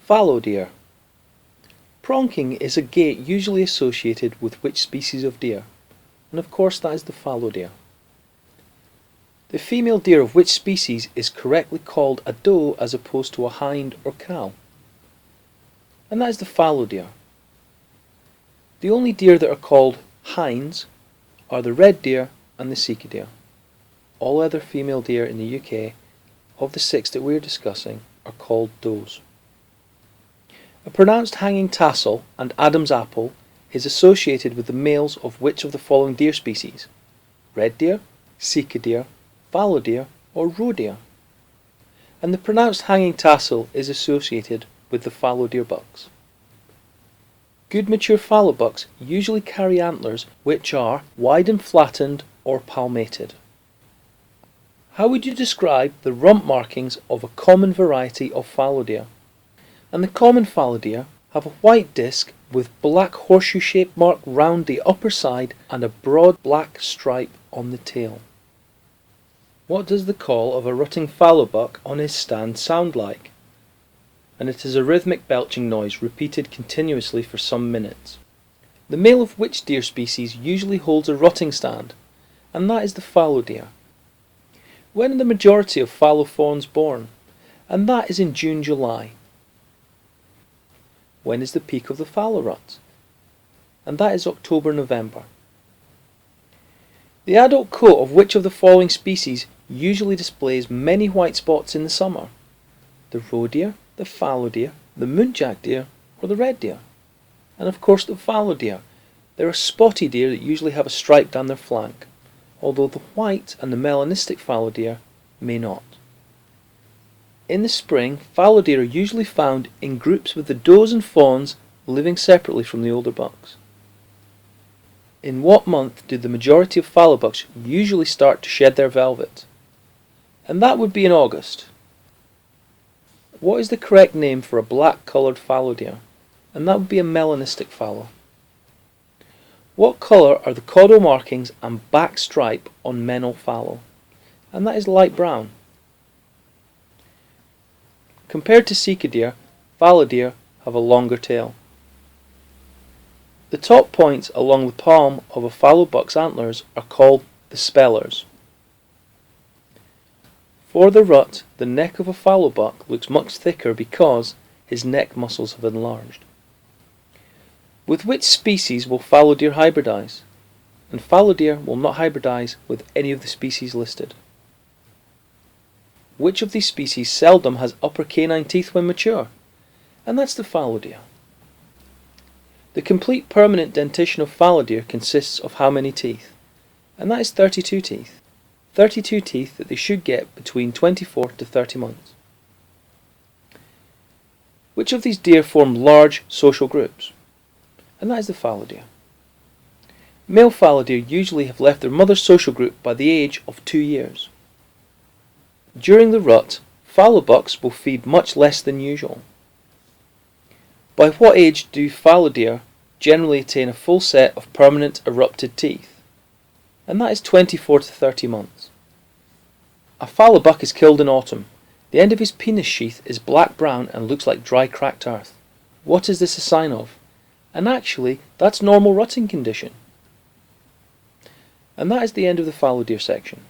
Fallow deer. Pronking is a gait usually associated with which species of deer, and of course that is the fallow deer. The female deer of which species is correctly called a doe as opposed to a hind or cow, and that is the fallow deer. The only deer that are called hinds are the red deer and the sika deer. All other female deer in the UK, of the 6 that we are discussing, are called does. A pronounced hanging tassel and Adam's apple is associated with the males of which of the following deer species? Red deer, sika deer, fallow deer, or roe deer? And the pronounced hanging tassel is associated with the fallow deer bucks. Good mature fallow bucks usually carry antlers which are wide and flattened or palmated. How would you describe the rump markings of a common variety of fallow deer? And the common fallow deer have a white disc with black horseshoe-shaped mark round the upper side and a broad black stripe on the tail. What does the call of a rutting fallow buck on his stand sound like? And it is a rhythmic belching noise repeated continuously for some minutes. The male of which deer species usually holds a rutting stand? And that is the fallow deer. When are the majority of fallow fawns born? And that is in June-July. When is the peak of the fallow rut? And that is October-November. The adult coat of which of the following species usually displays many white spots in the summer? The roe deer, the fallow deer, the muntjac deer, or the red deer? And of course the fallow deer. There are spotty deer that usually have a stripe down their flank, although the white and the melanistic fallow deer may not. In the spring, fallow deer are usually found in groups with the does and fawns living separately from the older bucks. In what month do the majority of fallow bucks usually start to shed their velvet? And that would be in August. What is the correct name for a black coloured fallow deer? And that would be a melanistic fallow. What colour are the caudal markings and back stripe on male fallow? And that is light brown. Compared to sika deer, fallow deer have a longer tail. The top points along the palm of a fallow buck's antlers are called the spellers. For the rut, the neck of a fallow buck looks much thicker because his neck muscles have enlarged. With which species will fallow deer hybridize? And fallow deer will not hybridize with any of the species listed. Which of these species seldom has upper canine teeth when mature? And that's the fallow deer. The complete permanent dentition of fallow deer consists of how many teeth? And that is 32 teeth. 32 teeth that they should get between 24 to 30 months. Which of these deer form large social groups? And that is the fallow deer. Male fallow deer usually have left their mother's social group by the age of 2 years. During the rut, fallow bucks will feed much less than usual. By what age do fallow deer generally attain a full set of permanent erupted teeth? And that is 24 to 30 months. A fallow buck is killed in autumn. The end of his penis sheath is black-brown and looks like dry cracked earth. What is this a sign of? And actually, that's normal rutting condition. And that is the end of the fallow deer section.